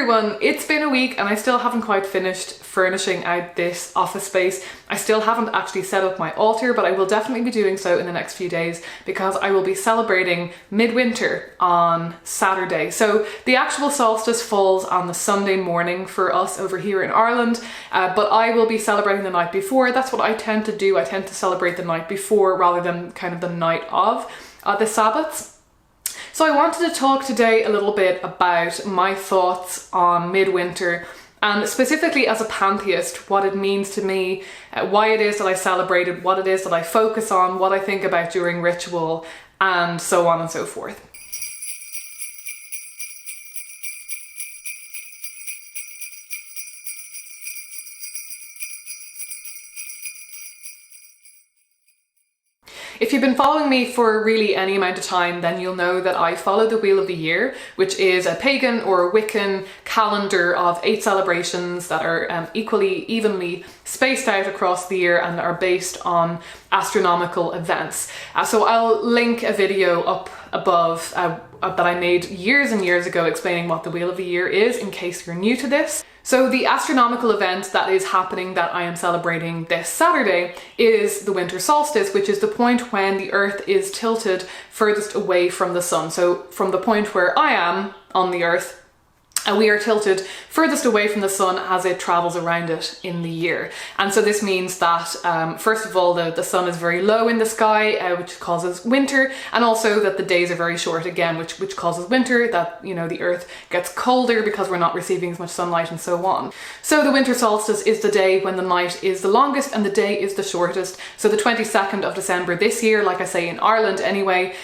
everyone, it's been a week and I still haven't quite finished furnishing out this office space. I still haven't actually set up my altar, but I will definitely be doing so in the next few days because I will be celebrating Midwinter on Saturday. So the actual solstice falls on the Sunday morning for us over here in Ireland, but I will be celebrating the night before. That's what I tend to do. I tend to celebrate the night before rather than kind of the night of the Sabbaths. So I wanted to talk today a little bit about my thoughts on Midwinter, and specifically as a pantheist, what it means to me, why it is that I celebrate it, what it is that I focus on, what I think about during ritual, and so on and so forth. If you've been following me for really any amount of time, then you'll know that I follow the Wheel of the Year, which is a pagan or a Wiccan calendar of 8 celebrations that are evenly spaced out across the year and are based on astronomical events. So I'll link a video up above that I made years and years ago explaining what the Wheel of the Year is in case you're new to this. So the astronomical event that is happening that I am celebrating this Saturday is the Winter Solstice, which is the point when the Earth is tilted furthest away from the sun. So from the point where I am on the Earth, we are tilted furthest away from the sun as it travels around it in the year. And so this means that, first of all, the sun is very low in the sky, which causes winter, and also that the days are very short again, which causes winter, that, you know, the Earth gets colder because we're not receiving as much sunlight and so on. So the Winter Solstice is the day when the night is the longest and the day is the shortest. So the 22nd of December this year, like I say in Ireland anyway,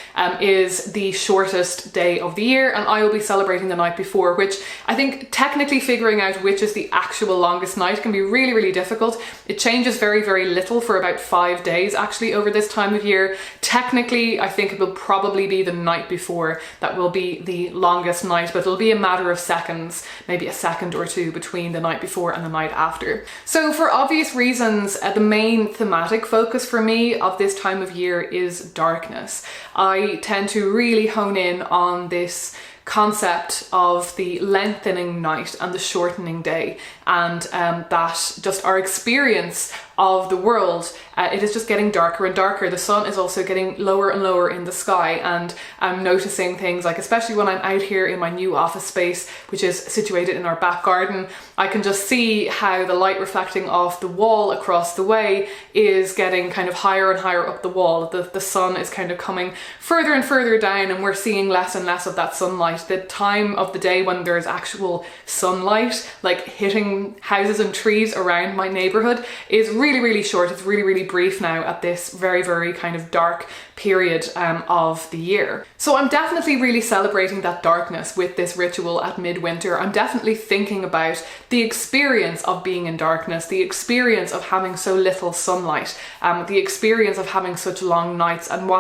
is the shortest day of the year, and I will be celebrating the night before, which I think technically figuring out which is the actual longest night can be really, really difficult. It changes very, very little for about 5 days actually over this time of year. Technically, I think it will probably be the night before that will be the longest night, but it'll be a matter of seconds, maybe a second or two between the night before and the night after. So for obvious reasons, the main thematic focus for me of this time of year is darkness. I tend to really hone in on this concept of the lengthening night and the shortening day, and that just our experience of the world, it is just getting darker and darker. The sun is also getting lower and lower in the sky, and I'm noticing things like, especially when I'm out here in my new office space, which is situated in our back garden, I can just see how the light reflecting off the wall across the way is getting kind of higher and higher up the wall. The sun is kind of coming further and further down, and we're seeing less and less of that sunlight. The time of the day when there's actual sunlight, like hitting houses and trees around my neighborhood, is really, really short. It's really, really brief now at this very, very kind of dark period of the year. So I'm definitely really celebrating that darkness with this ritual at Midwinter. I'm definitely thinking about the experience of being in darkness, the experience of having so little sunlight, the experience of having such long nights, and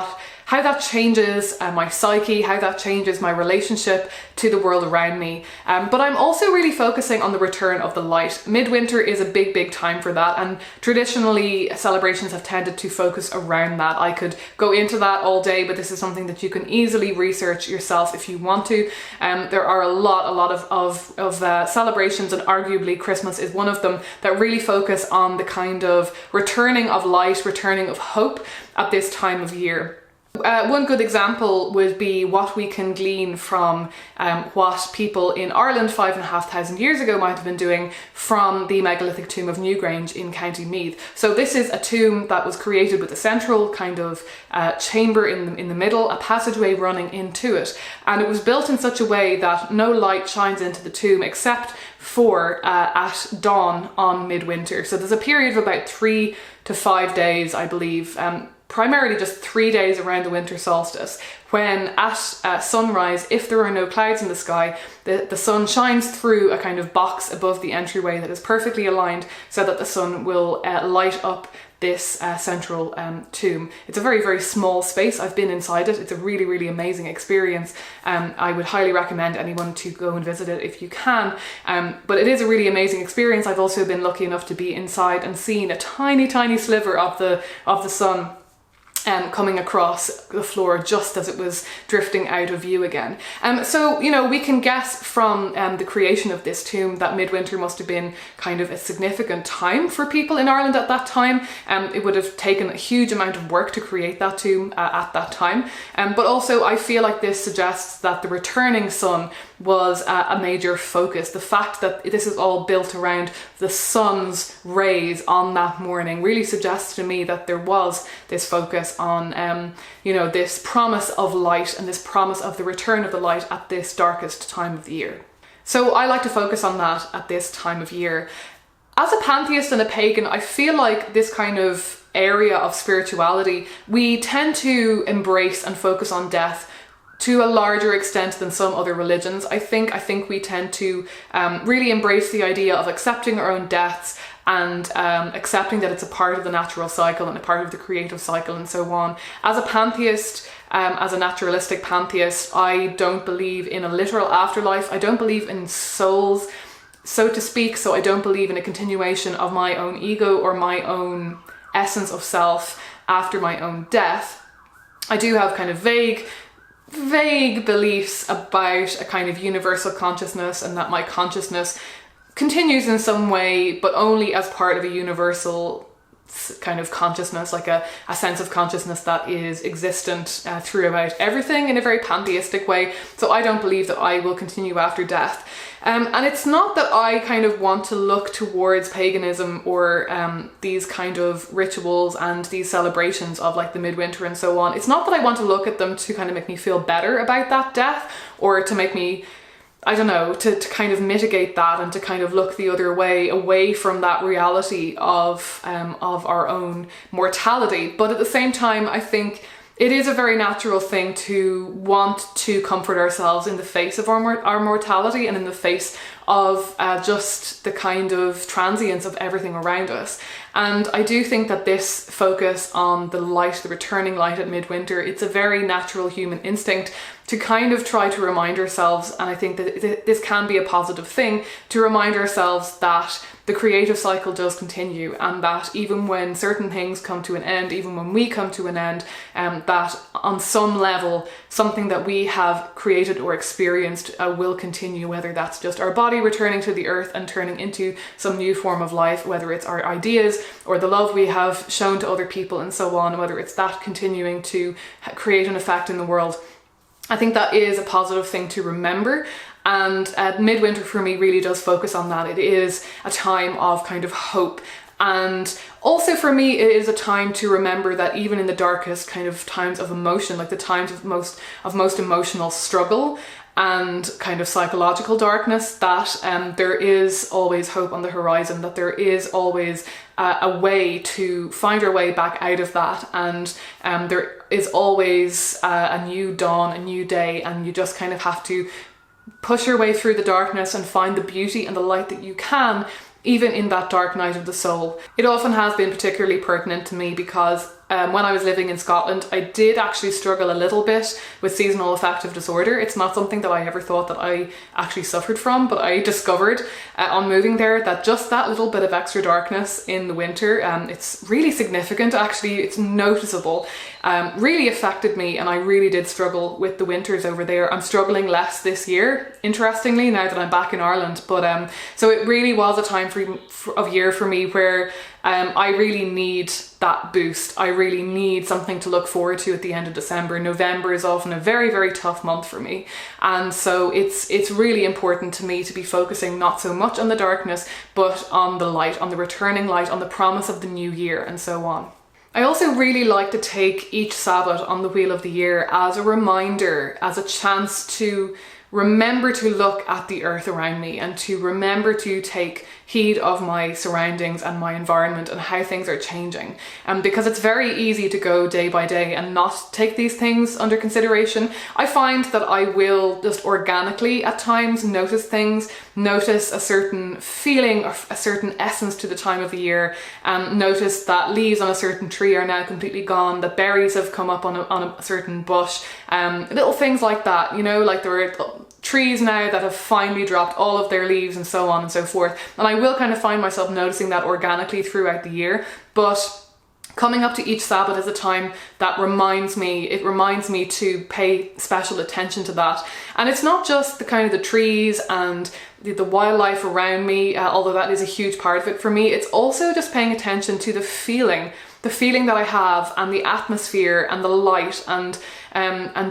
how that changes my psyche, how that changes my relationship to the world around me. But I'm also really focusing on the return of the light. Midwinter is a big, big time for that, and traditionally celebrations have tended to focus around that. I could go into that all day, but this is something that you can easily research yourself if you want to. There are a lot of celebrations, and arguably Christmas is one of them, that really focus on the kind of returning of light, returning of hope at this time of year. One good example would be what we can glean from what people in Ireland 5,500 years ago might have been doing from the megalithic tomb of Newgrange in County Meath. So this is a tomb that was created with a central kind of chamber in the middle, a passageway running into it, and it was built in such a way that no light shines into the tomb except for at dawn on Midwinter. So there's a period of about 3 to 5 days, I believe, primarily just 3 days around the winter solstice, when at sunrise, if there are no clouds in the sky, the sun shines through a kind of box above the entryway that is perfectly aligned so that the sun will light up this central tomb. It's a very, very small space. I've been inside it. It's a really, really amazing experience. I would highly recommend anyone to go and visit it if you can. But it is a really amazing experience. I've also been lucky enough to be inside and seen a tiny, tiny sliver of the sun coming across the floor just as it was drifting out of view again. So, you know, we can guess from the creation of this tomb that Midwinter must have been kind of a significant time for people in Ireland at that time. It would have taken a huge amount of work to create that tomb at that time. But also I feel like this suggests that the returning sun was a major focus. The fact that this is all built around the sun's rays on that morning really suggests to me that there was this focus on, you know, this promise of light and this promise of the return of the light at this darkest time of the year. So I like to focus on that at this time of year. As a pantheist and a pagan, I feel like this kind of area of spirituality, we tend to embrace and focus on death to a larger extent than some other religions. I think we tend to really embrace the idea of accepting our own deaths and accepting that it's a part of the natural cycle and a part of the creative cycle and so on. As a pantheist, as a naturalistic pantheist, I don't believe in a literal afterlife. I don't believe in souls, so to speak, so I don't believe in a continuation of my own ego or my own essence of self after my own death. I do have kind of vague beliefs about a kind of universal consciousness and that my consciousness continues in some way, but only as part of a universal kind of consciousness, like a sense of consciousness that is existent throughout everything in a very pantheistic way. So I don't believe that I will continue after death. And it's not that I kind of want to look towards paganism or these kind of rituals and these celebrations of like the Midwinter and so on. It's not that I want to look at them to kind of make me feel better about that death or to make me, I don't know, to kind of mitigate that and to kind of look the other way, away from that reality of our own mortality. But at the same time, I think it is a very natural thing to want to comfort ourselves in the face of our mortality and in the face of just the kind of transience of everything around us. And I do think that this focus on the light, the returning light at Midwinter, it's a very natural human instinct to kind of try to remind ourselves, and I think that this can be a positive thing, to remind ourselves that the creative cycle does continue and that even when certain things come to an end, even when we come to an end, that on some level, something that we have created or experienced will continue, whether that's just our body returning to the earth and turning into some new form of life, whether it's our ideas or the love we have shown to other people and so on, whether it's that continuing to create an effect in the world. I think that is a positive thing to remember. And Midwinter for me really does focus on that. It is a time of kind of hope. And also for me, it is a time to remember that even in the darkest kind of times of emotion, like the times of most emotional struggle and kind of psychological darkness, that there is always hope on the horizon, that there is always a way to find our way back out of that, and there is always a new dawn, a new day, and you just kind of have to push your way through the darkness and find the beauty and the light that you can, even in that dark night of the soul. It often has been particularly pertinent to me because when I was living in Scotland, I did actually struggle a little bit with seasonal affective disorder. It's not something that I ever thought that I actually suffered from, but I discovered on moving there that just that little bit of extra darkness in the winter, it's really significant actually, it's noticeable, really affected me, and I really did struggle with the winters over there. I'm struggling less this year, interestingly, now that I'm back in Ireland, but so it really was a time of year for me where I really need that boost. I really need something to look forward to at the end of December. November is often a very, very tough month for me. And so it's really important to me to be focusing not so much on the darkness, but on the light, on the returning light, on the promise of the new year and so on. I also really like to take each Sabbath on the Wheel of the Year as a reminder, as a chance to remember to look at the earth around me and to remember to take heed of my surroundings and my environment and how things are changing. Because it's very easy to go day by day and not take these things under consideration. I find that I will just organically at times notice things, notice a certain feeling or a certain essence to the time of the year, notice that leaves on a certain tree are now completely gone, that berries have come up on a certain bush, little things like that, you know, like there are trees now that have finally dropped all of their leaves and so on and so forth. And I will kind of find myself noticing that organically throughout the year, but Coming up to each Sabbath is a time that reminds me to pay special attention to that. And it's not just the kind of the trees and the wildlife around me, although that is a huge part of it for me. It's also just paying attention to the feeling that I have, and the atmosphere and the light, and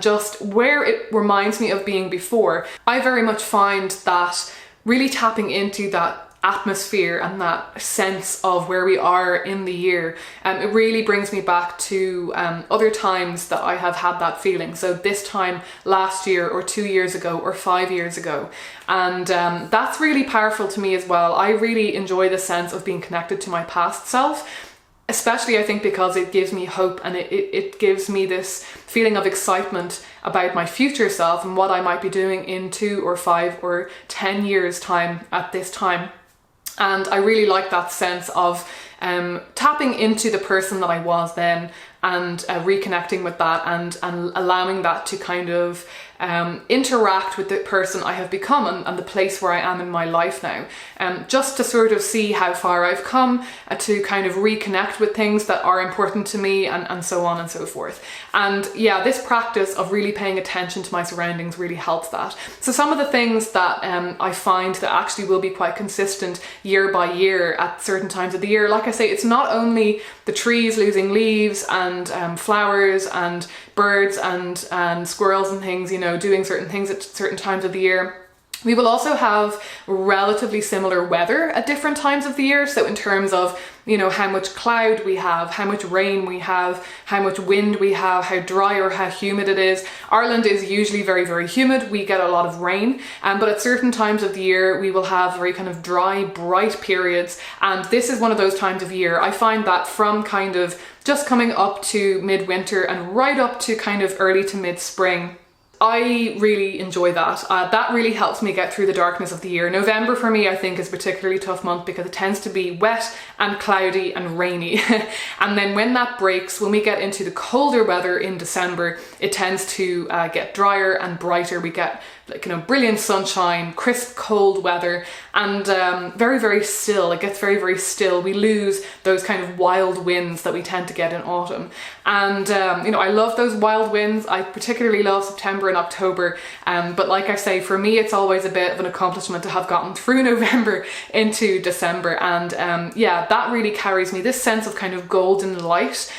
just where it reminds me of being before. I very much find that really tapping into that atmosphere and that sense of where we are in the year, it really brings me back to other times that I have had that feeling. So this time last year, or 2 years ago, or 5 years ago, and that's really powerful to me as well. I really enjoy the sense of being connected to my past self, especially I think because it gives me hope, and it gives me this feeling of excitement about my future self and what I might be doing in 2 or 5 or 10 years time at this time. And I really like that sense of tapping into the person that I was then, and reconnecting with that, and allowing that to kind of interact with the person I have become, and the place where I am in my life now, just to sort of see how far I've come, to kind of reconnect with things that are important to me, and so on and so forth. And yeah, this practice of really paying attention to my surroundings really helps that. So some of the things that I find that actually will be quite consistent year by year at certain times of the year, like I say, it's not only the trees losing leaves and flowers and birds and squirrels and things, you know, doing certain things at certain times of the year. We will also have relatively similar weather at different times of the year. So in terms of, you know, how much cloud we have, how much rain we have, how much wind we have, how dry or how humid it is. Ireland is usually very, very humid. We get a lot of rain, but at certain times of the year, we will have very kind of dry, bright periods. And this is one of those times of year. I find that from kind of just coming up to midwinter and right up to kind of early to mid-spring, I really enjoy that. That really helps me get through the darkness of the year. November for me, I think, is a particularly tough month because it tends to be wet and cloudy and rainy. And then when that breaks, when we get into the colder weather in December, it tends to get drier and brighter. We get, like, you know, brilliant sunshine, crisp cold weather, and very, very still. It gets very, very still. We lose those kind of wild winds that we tend to get in autumn. And you know, I love those wild winds. I particularly love September and October, but like I say, for me it's always a bit of an accomplishment to have gotten through November into December. And yeah, that really carries me, this sense of kind of golden light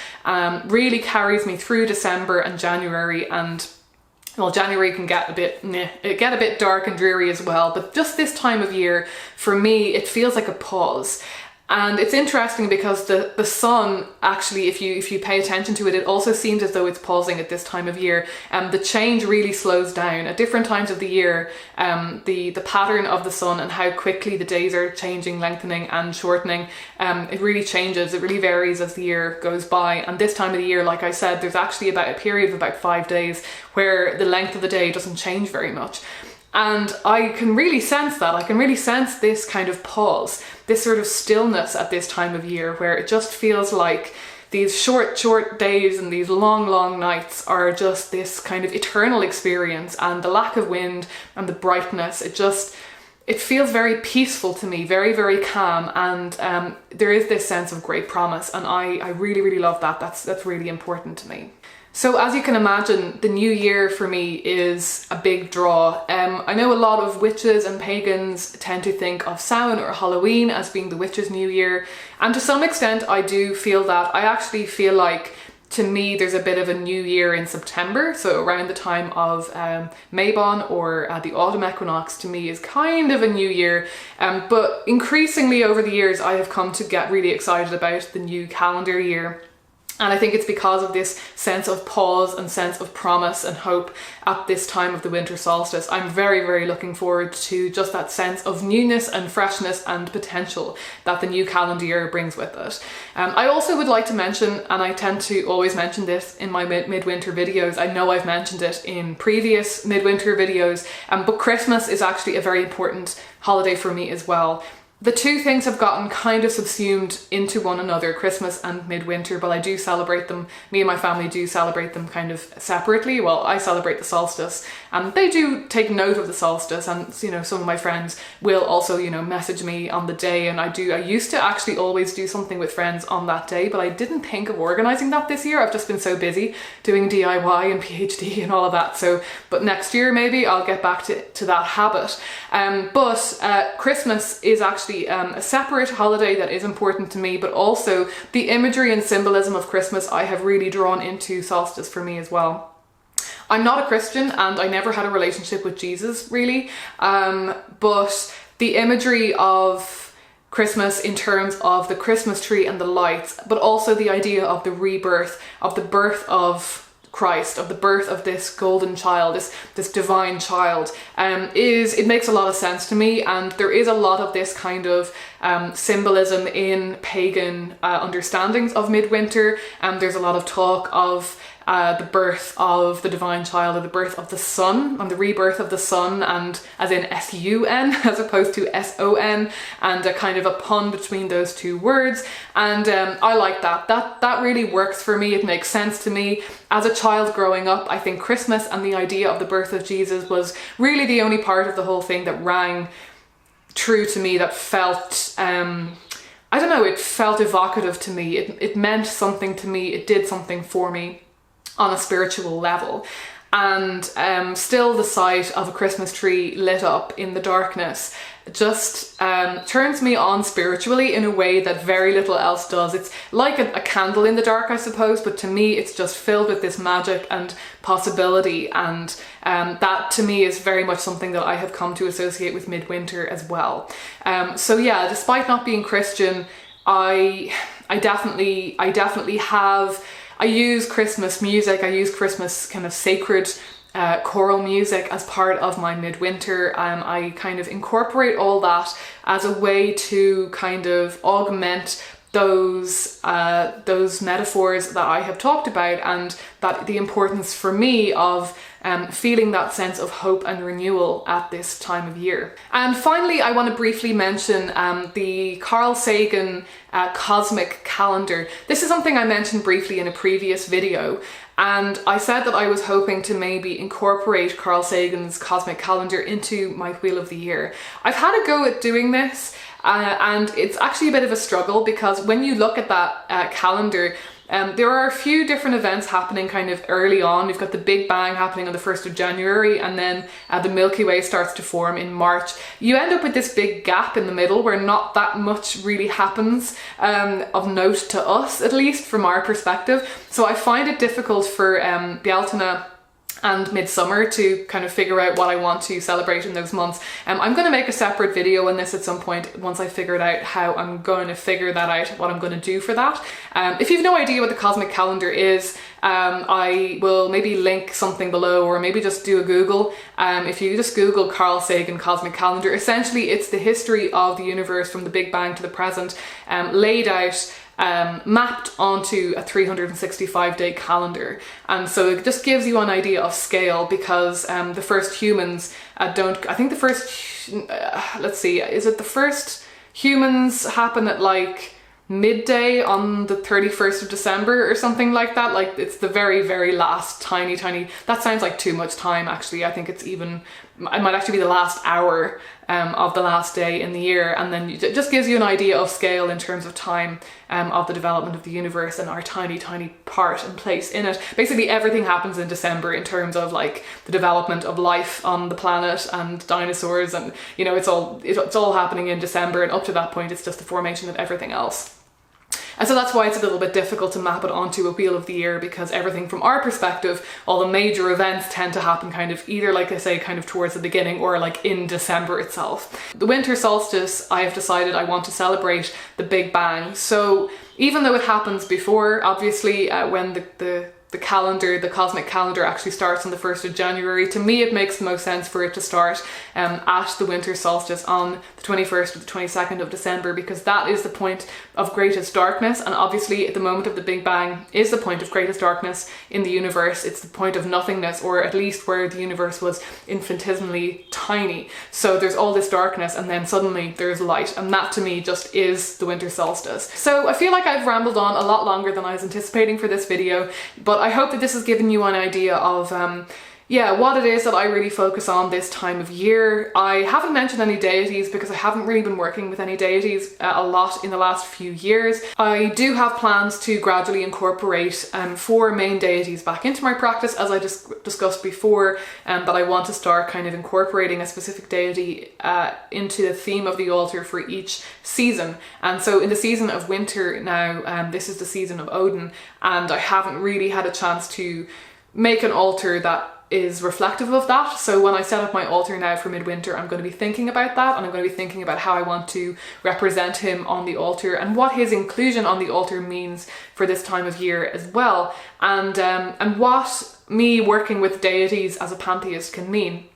really carries me through December and January. And well, January can get a bit dark and dreary as well, but just this time of year, for me, it feels like a pause. And it's interesting because the sun, actually, if you pay attention to it, it also seems as though it's pausing at this time of year. The change really slows down at different times of the year. The pattern of the sun and how quickly the days are changing, lengthening and shortening, it really changes. It really varies as the year goes by. And this time of the year, like I said, there's actually about a period of about 5 days where the length of the day doesn't change very much. And I can really sense that. I can really sense this kind of pause, this sort of stillness at this time of year, where it just feels like these short days and these long nights are just this kind of eternal experience. And the lack of wind and the brightness, it feels very peaceful to me, very, very calm. And there is this sense of great promise. And I really, really love that. That's really important to me. So as you can imagine, the new year for me is a big draw. I know a lot of witches and pagans tend to think of Samhain or Halloween as being the witches' new year. And to some extent, I do feel that. I actually feel like, to me, there's a bit of a new year in September. So around the time of Mabon or the autumn equinox, to me, is kind of a new year. But increasingly over the years, I have come to get really excited about the new calendar year. And I think it's because of this sense of pause and sense of promise and hope at this time of the winter solstice. I'm very, very looking forward to just that sense of newness and freshness and potential that the new calendar year brings with it. I also would like to mention, and I tend to always mention this in my midwinter videos, I know I've mentioned it in previous midwinter videos, but Christmas is actually a very important holiday for me as well. The two things have gotten kind of subsumed into one another, Christmas and Midwinter, but I do celebrate them. Me and my family do celebrate them kind of separately. Well, I celebrate the solstice, and they do take note of the solstice, and you know, some of my friends will also, you know, message me on the day, and I used to actually always do something with friends on that day, but I didn't think of organising that this year. I've just been so busy doing DIY and PhD and all of that. So, but next year maybe I'll get back to that habit. But Christmas is actually a separate holiday that is important to me, but also the imagery and symbolism of Christmas I have really drawn into solstice for me as well. I'm not a Christian and I never had a relationship with Jesus really, but the imagery of Christmas in terms of the Christmas tree and the lights, but also the idea of the rebirth, of the birth of Christ, of the birth of this golden child, this divine child, it makes a lot of sense to me, and there is a lot of this kind of symbolism in pagan understandings of Midwinter. There's a lot of talk of the birth of the divine child, or the birth of the sun, and the rebirth of the sun, and as in S-U-N as opposed to S-O-N, and a kind of a pun between those two words. And I like that. That really works for me. It makes sense to me. As a child growing up, I think Christmas and the idea of the birth of Jesus was really the only part of the whole thing that rang true to me, that felt I don't know, it felt evocative to me. It meant something to me. It did something for me on a spiritual level. And still the sight of a Christmas tree lit up in the darkness just turns me on spiritually in a way that very little else does. It's like a candle in the dark, I suppose, but to me it's just filled with this magic and possibility, and that to me is very much something that I have come to associate with Midwinter as well. So yeah, despite not being Christian, I definitely have, I use Christmas music, I use Christmas kind of sacred choral music as part of my Midwinter. I kind of incorporate all that as a way to kind of augment those metaphors that I have talked about, and that the importance for me of feeling that sense of hope and renewal at this time of year. And finally, I want to briefly mention the Carl Sagan cosmic calendar. This is something I mentioned briefly in a previous video, and I said that I was hoping to maybe incorporate Carl Sagan's cosmic calendar into my Wheel of the Year. I've had a go at doing this, and it's actually a bit of a struggle, because when you look at that calendar, there are a few different events happening kind of early on. We've got the Big Bang happening on the 1st of January, and then the Milky Way starts to form in March. You end up with this big gap in the middle where not that much really happens of note to us, at least from our perspective. So I find it difficult for Bealtaine and Midsummer to kind of figure out what I want to celebrate in those months. I'm going to make a separate video on this at some point once I figured out how I'm going to figure that out, what I'm going to do for that. If you've no idea what the cosmic calendar is, I will maybe link something below, or maybe just do a Google. If you just Google Carl Sagan cosmic calendar, essentially it's the history of the universe from the Big Bang to the present, laid out, mapped onto a 365-day calendar. And so it just gives you an idea of scale, because the first humans let's see, is it the first humans happen at like midday on the 31st of December or something like that? Like, it's the very, very last tiny, that sounds like too much time actually. I think it might actually be the last hour of the last day in the year, and then it just gives you an idea of scale in terms of time of the development of the universe and our tiny part and place in it. Basically everything happens in December in terms of like the development of life on the planet and dinosaurs, and you know, it's all happening in December, and up to that point it's just the formation of everything else. And so that's why it's a little bit difficult to map it onto a Wheel of the Year, because everything from our perspective, all the major events tend to happen kind of either, like I say, kind of towards the beginning, or like in December itself. The winter solstice, I have decided I want to celebrate the Big Bang. So even though it happens before, obviously, when the the calendar, the cosmic calendar actually starts on the 1st of January. To me, it makes the most sense for it to start at the winter solstice on the 21st or the 22nd of December, because that is the point of greatest darkness. And obviously at the moment of the Big Bang is the point of greatest darkness in the universe. It's the point of nothingness, or at least where the universe was infinitesimally tiny. So there's all this darkness and then suddenly there's light, and that to me just is the winter solstice. So I feel like I've rambled on a lot longer than I was anticipating for this video, but I hope that this has given you an idea of what it is that I really focus on this time of year. I haven't mentioned any deities because I haven't really been working with any deities a lot in the last few years. I do have plans to gradually incorporate 4 main deities back into my practice, as I just discussed before, but I want to start kind of incorporating a specific deity into the theme of the altar for each season. And so in the season of winter now, this is the season of Odin, and I haven't really had a chance to make an altar that is reflective of that. So when I set up my altar now for Midwinter, I'm going to be thinking about that, and I'm going to be thinking about how I want to represent him on the altar and what his inclusion on the altar means for this time of year as well, and what me working with deities as a pantheist can mean.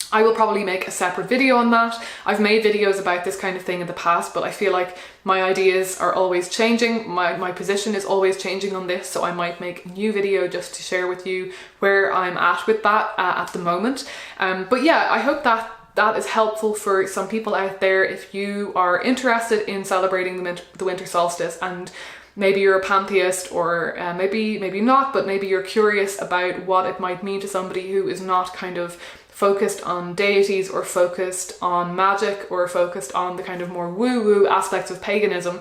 I will probably make a separate video on that. I've made videos about this kind of thing in the past, but I feel like my ideas are always changing. My position is always changing on this, so I might make a new video just to share with you where I'm at with that at the moment. But yeah, I hope that is helpful for some people out there if you are interested in celebrating the winter solstice, and maybe you're a pantheist, or maybe not, but maybe you're curious about what it might mean to somebody who is not kind of focused on deities or focused on magic or focused on the kind of more woo-woo aspects of paganism.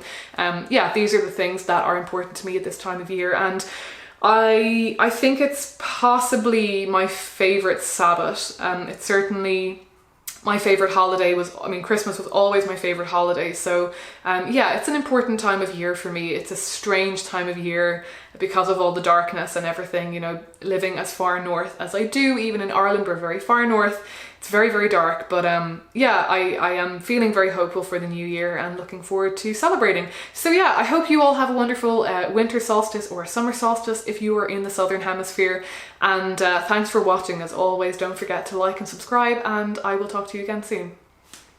These are the things that are important to me at this time of year, and I think it's possibly my favourite Sabbath. It's certainly my favourite holiday. Christmas was always my favourite holiday, so it's an important time of year for me. It's a strange time of year because of all the darkness and everything, living as far north as I do. Even in Ireland, we're very far north. It's very, very dark, but I am feeling very hopeful for the new year and looking forward to celebrating. So yeah, I hope you all have a wonderful winter solstice or summer solstice if you are in the southern hemisphere, and thanks for watching. As always, don't forget to like and subscribe, and I will talk to you again soon.